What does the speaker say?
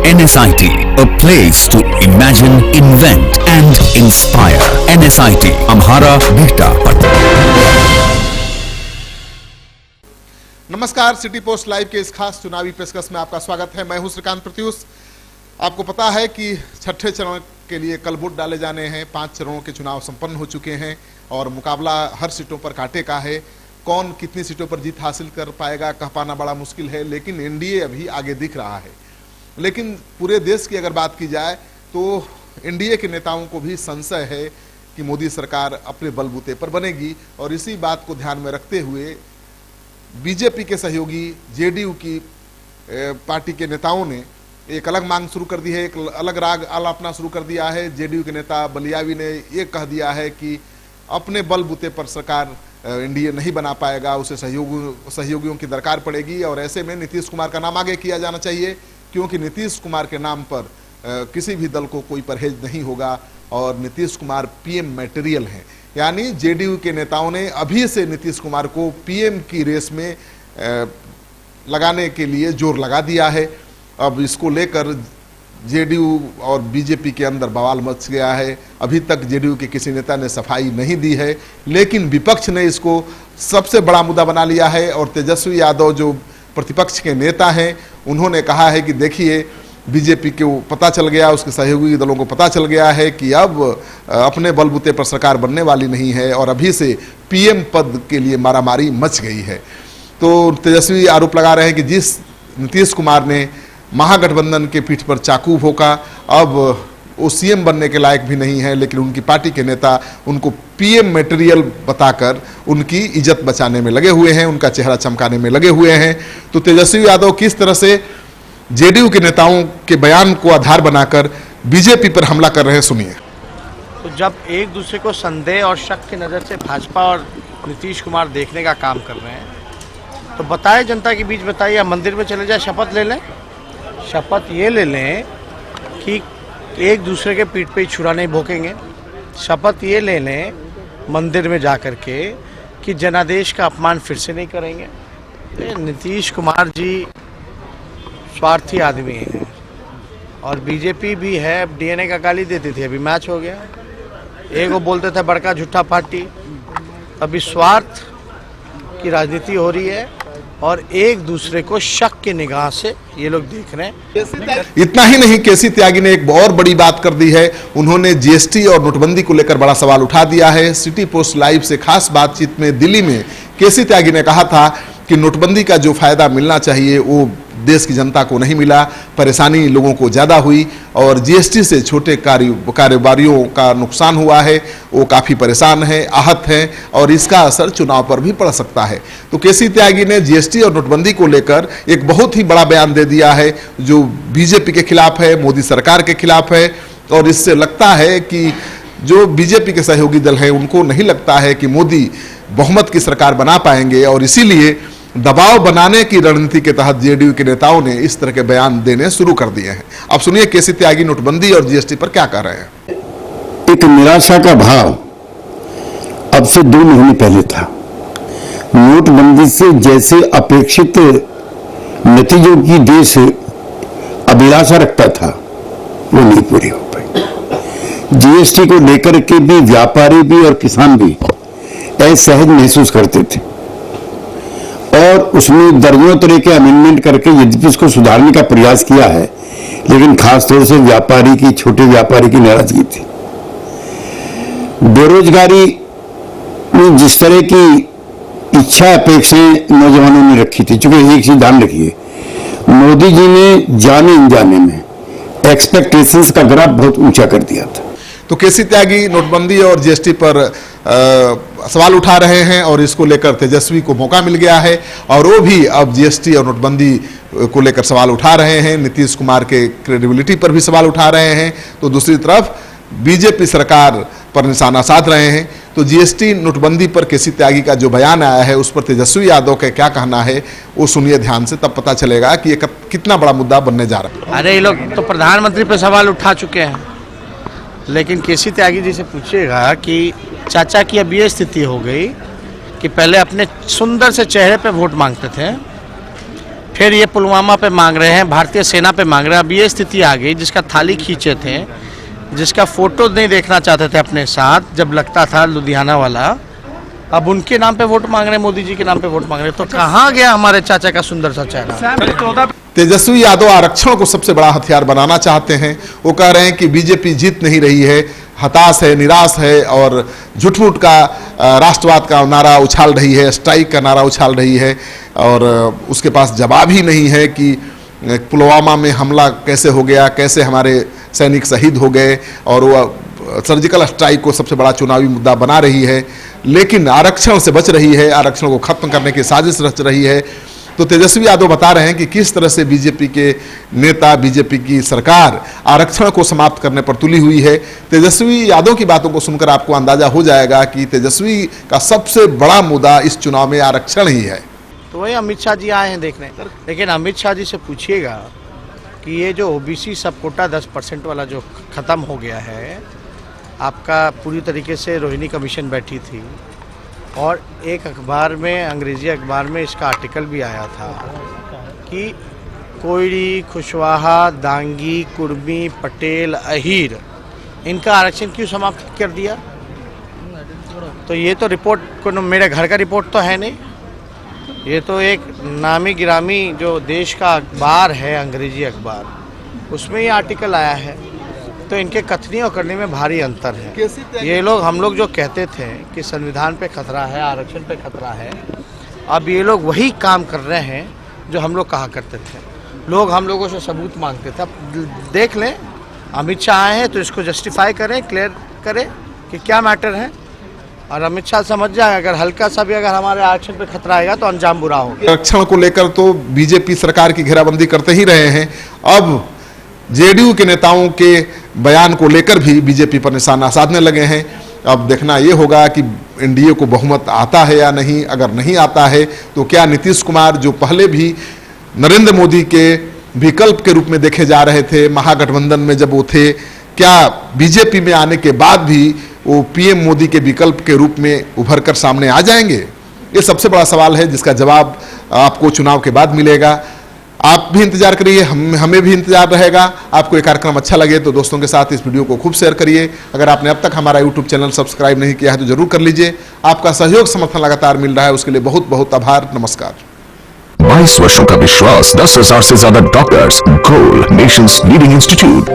NSIT, a place to imagine, invent and inspire. NSIT, Amhara, Bihta, Patna. नमस्कार, city post live के इस खास चुनावी पेशकश में आपका स्वागत है। मैं हूं श्रीकांत प्रत्युष। आपको पता है कि छठे चरण के लिए कल वोट डाले जाने हैं। 5 चरणों के चुनाव संपन्न हो चुके हैं और मुकाबला हर सीटों पर कांटे का है। कौन कितनी सीटों पर जीत हासिल कर पाएगा कह पाना बड़ा मुश्किल है, लेकिन एनडीए अभी आगे दिख रहा है। लेकिन पूरे देश की अगर बात की जाए तो एनडीए के नेताओं को भी संशय है कि मोदी सरकार अपने बलबूते पर बनेगी और इसी बात को ध्यान में रखते हुए बीजेपी के सहयोगी जेडीयू की पार्टी के नेताओं ने एक अलग मांग शुरू कर दी है, एक अलग राग आलापना शुरू कर दिया है। जेडीयू के नेता बलियावी ने ये कह दिया है कि अपने बलबूते पर सरकार एनडीए नहीं बना पाएगा, उसे सहयोगियों की दरकार पड़ेगी और ऐसे में नीतीश कुमार का नाम आगे किया जाना चाहिए, क्योंकि नीतीश कुमार के नाम पर किसी भी दल को कोई परहेज नहीं होगा और नीतीश कुमार पीएम मटेरियल हैं। यानी जेडीयू के नेताओं ने अभी से नीतीश कुमार को पीएम की रेस में लगाने के लिए जोर लगा दिया है। अब इसको लेकर जेडीयू और बीजेपी के अंदर बवाल मच गया है। अभी तक जेडीयू के किसी नेता ने सफाई नहीं दी है, लेकिन विपक्ष ने इसको सबसे बड़ा मुद्दा बना लिया है और तेजस्वी यादव जो प्रतिपक्ष के नेता हैं उन्होंने कहा है कि देखिए, बीजेपी को पता चल गया, उसके सहयोगी दलों को पता चल गया है कि अब अपने बलबूते पर सरकार बनने वाली नहीं है और अभी से पीएम पद के लिए मारामारी मच गई है। तो तेजस्वी आरोप लगा रहे हैं कि जिस नीतीश कुमार ने महागठबंधन के पीठ पर चाकू भोंका, अब वो सीएम बनने के लायक भी नहीं है, लेकिन उनकी पार्टी के नेता उनको पीएम मटेरियल बताकर उनकी इज्जत बचाने में लगे हुए हैं, उनका चेहरा चमकाने में लगे हुए हैं। तो तेजस्वी यादव किस तरह से जेडीयू के नेताओं के बयान को आधार बनाकर बीजेपी पर हमला कर रहे हैं, सुनिए। तो जब एक दूसरे को संदेह और शक की नज़र से भाजपा और नीतीश कुमार देखने का काम कर रहे हैं, तो बताएं जनता के बीच, बताइए, या मंदिर में चले जाए शपथ ले लें। शपथ ये ले लें कि एक दूसरे के पीठ पे ही छुरा नहीं भोंकेंगे। शपथ ये ले लें मंदिर में जा कर के कि जनादेश का अपमान फिर से नहीं करेंगे। नीतीश कुमार जी स्वार्थी आदमी हैं और बीजेपी भी है। अब डीएनए का गाली देती थी, अभी मैच हो गया। एक वो बोलते थे बड़का झूठा पार्टी, अभी स्वार्थ की राजनीति हो रही है और एक दूसरे को शक की निगाह से ये लोग देख रहे हैं। इतना ही नहीं, केसी त्यागी ने एक और बड़ी बात कर दी है। उन्होंने जीएसटी और नोटबंदी को लेकर बड़ा सवाल उठा दिया है। सिटी पोस्ट लाइव से खास बातचीत में दिल्ली में केसी त्यागी ने कहा था कि नोटबंदी का जो फायदा मिलना चाहिए वो देश की जनता को नहीं मिला, परेशानी लोगों को ज़्यादा हुई और जीएसटी से छोटे कारोबारियों का नुकसान हुआ है, वो काफ़ी परेशान हैं, आहत हैं और इसका असर चुनाव पर भी पड़ सकता है। तो केसी त्यागी ने जीएसटी और नोटबंदी को लेकर एक बहुत ही बड़ा बयान दे दिया है जो बीजेपी के खिलाफ है, मोदी सरकार के खिलाफ है और इससे लगता है कि जो बीजेपी के सहयोगी दल हैं उनको नहीं लगता है कि मोदी बहुमत की सरकार बना पाएंगे और इसीलिए दबाव बनाने की रणनीति के तहत जेडीयू के नेताओं ने इस तरह के बयान देने शुरू कर दिए हैं। अब सुनिए केसी त्यागी नोटबंदी और जीएसटी पर क्या कह रहे हैं। एक निराशा का भाव अब से 2 महीने पहले था। नोटबंदी से जैसे अपेक्षित नतीजों की देश अभिलाषा रखता था वो नहीं पूरी हो पाई। जीएसटी को लेकर के भी व्यापारी भी और किसान भी असहज महसूस करते थे और उसमें दर्जनों तरह के अमेंडमेंट करके यद्यपि उसको सुधारने का प्रयास किया है, लेकिन खासतौर से व्यापारी की, छोटे व्यापारी की नाराजगी थी। बेरोजगारी में जिस तरह की इच्छा अपेक्षाएं नौजवानों ने रखी थी, चूंकि एक चीज ध्यान रखिए, मोदी जी ने जाने अनजाने में एक्सपेक्टेशंस का ग्राफ बहुत ऊंचा कर दिया था। तो केसी त्यागी नोटबंदी और जीएसटी पर सवाल उठा रहे हैं और इसको लेकर तेजस्वी को मौका मिल गया है और वो भी अब जीएसटी और नोटबंदी को लेकर सवाल उठा रहे हैं। नीतीश कुमार के क्रेडिबिलिटी पर भी सवाल उठा रहे हैं। तो दूसरी तरफ बीजेपी सरकार पर निशाना साध रहे हैं। तो जीएसटी नोटबंदी पर केसी त्यागी का जो बयान आया है उस पर तेजस्वी यादव का क्या कहना है वो सुनिए ध्यान से, तब पता चलेगा कि ये कितना बड़ा मुद्दा बनने जा रहा है। अरे ये लोग तो प्रधानमंत्री पर सवाल उठा चुके हैं, लेकिन केसी त्यागी जी से पूछिएगा कि चाचा की अब ये स्थिति हो गई कि पहले अपने सुंदर से चेहरे पे वोट मांगते थे फिर ये पुलवामा पे मांग रहे हैं, भारतीय सेना पे मांग रहे हैं। अब ये स्थिति आ गई, जिसका थाली खींचे थे, जिसका फोटो नहीं देखना चाहते थे अपने साथ जब लगता था लुधियाना वाला, अब उनके नाम पे वोट मांग रहे हैं, मोदी जी के नाम पे वोट मांग रहे हैं। तो कहाँ गया हमारे चाचा का सुंदर सा चेहरा? तेजस्वी यादव आरक्षण को सबसे बड़ा हथियार बनाना चाहते हैं। वो कह रहे हैं कि बीजेपी जीत नहीं रही है, हताश है, निराश है और झूठ-मूठ का राष्ट्रवाद का नारा उछाल रही है, स्ट्राइक का नारा उछाल रही है और उसके पास जवाब ही नहीं है कि पुलवामा में हमला कैसे हो गया, कैसे हमारे सैनिक शहीद हो गए, और वो सर्जिकल स्ट्राइक को सबसे बड़ा चुनावी मुद्दा बना रही है, लेकिन आरक्षण से बच रही है, आरक्षण को खत्म करने की साजिश रच रही है। तो तेजस्वी यादव बता रहे हैं कि किस तरह से बीजेपी के नेता, बीजेपी की सरकार आरक्षण को समाप्त करने पर तुली हुई है। तेजस्वी यादव की बातों को सुनकर आपको अंदाजा हो जाएगा कि तेजस्वी का सबसे बड़ा मुद्दा इस चुनाव में आरक्षण ही है। तो वही अमित शाह जी आए हैं देखने, लेकिन अमित शाह जी से पूछिएगा कि ये जो ओबीसी सब कोटा 10% वाला जो ख़त्म हो गया है, आपका पूरी तरीके से रोहिणी कमीशन बैठी थी और एक अखबार में, अंग्रेजी अखबार में इसका आर्टिकल भी आया था कि कोयरी, कुशवाहा, दांगी, कुर्मी, पटेल, अहीर, इनका आरक्षण क्यों समाप्त कर दिया? तो ये तो रिपोर्ट को मेरे घर का रिपोर्ट तो है नहीं, ये तो एक नामी गिरामी जो देश का अखबार है, अंग्रेजी अखबार, उसमें ये आर्टिकल आया है। तो इनके कथनी और करने में भारी अंतर है। ये लोग, हम लोग जो कहते थे कि संविधान पे खतरा है, आरक्षण पे खतरा है, अब ये लोग वही काम कर रहे हैं जो हम लोग कहा करते थे। लोग हम लोगों से सबूत मांगते थे। अब देख लें, अमित शाह आए हैं तो इसको जस्टिफाई करें, क्लियर करें कि क्या मैटर है, और अमित शाह समझ जाए अगर हल्का सा भी अगर हमारे आरक्षण पे खतरा आएगा तो अंजाम बुरा होगा। आरक्षण को लेकर तो बीजेपी सरकार की घेराबंदी करते ही रहे हैं, अब जेडीयू के नेताओं के बयान को लेकर भी बीजेपी पर निशाना साधने लगे हैं। अब देखना ये होगा कि एनडीए को बहुमत आता है या नहीं। अगर नहीं आता है तो क्या नीतीश कुमार, जो पहले भी नरेंद्र मोदी के विकल्प के रूप में देखे जा रहे थे महागठबंधन में जब वो थे, क्या बीजेपी में आने के बाद भी वो पीएम मोदी के विकल्प के रूप में उभर कर सामने आ जाएंगे? ये सबसे बड़ा सवाल है जिसका जवाब आपको चुनाव के बाद मिलेगा। आप भी इंतजार करिए, हमें भी इंतजार रहेगा। आपको ये कार्यक्रम अच्छा लगे तो दोस्तों के साथ इस वीडियो को खूब शेयर करिए। अगर आपने अब तक हमारा यूट्यूब चैनल सब्सक्राइब नहीं किया है तो जरूर कर लीजिए। आपका सहयोग समर्थन लगातार मिल रहा है, उसके लिए बहुत बहुत आभार। नमस्कार। 22 वर्षों का विश्वास, 10,000 से ज्यादा डॉक्टर्स, गोल नेशंस लीडिंग इंस्टीट्यूट।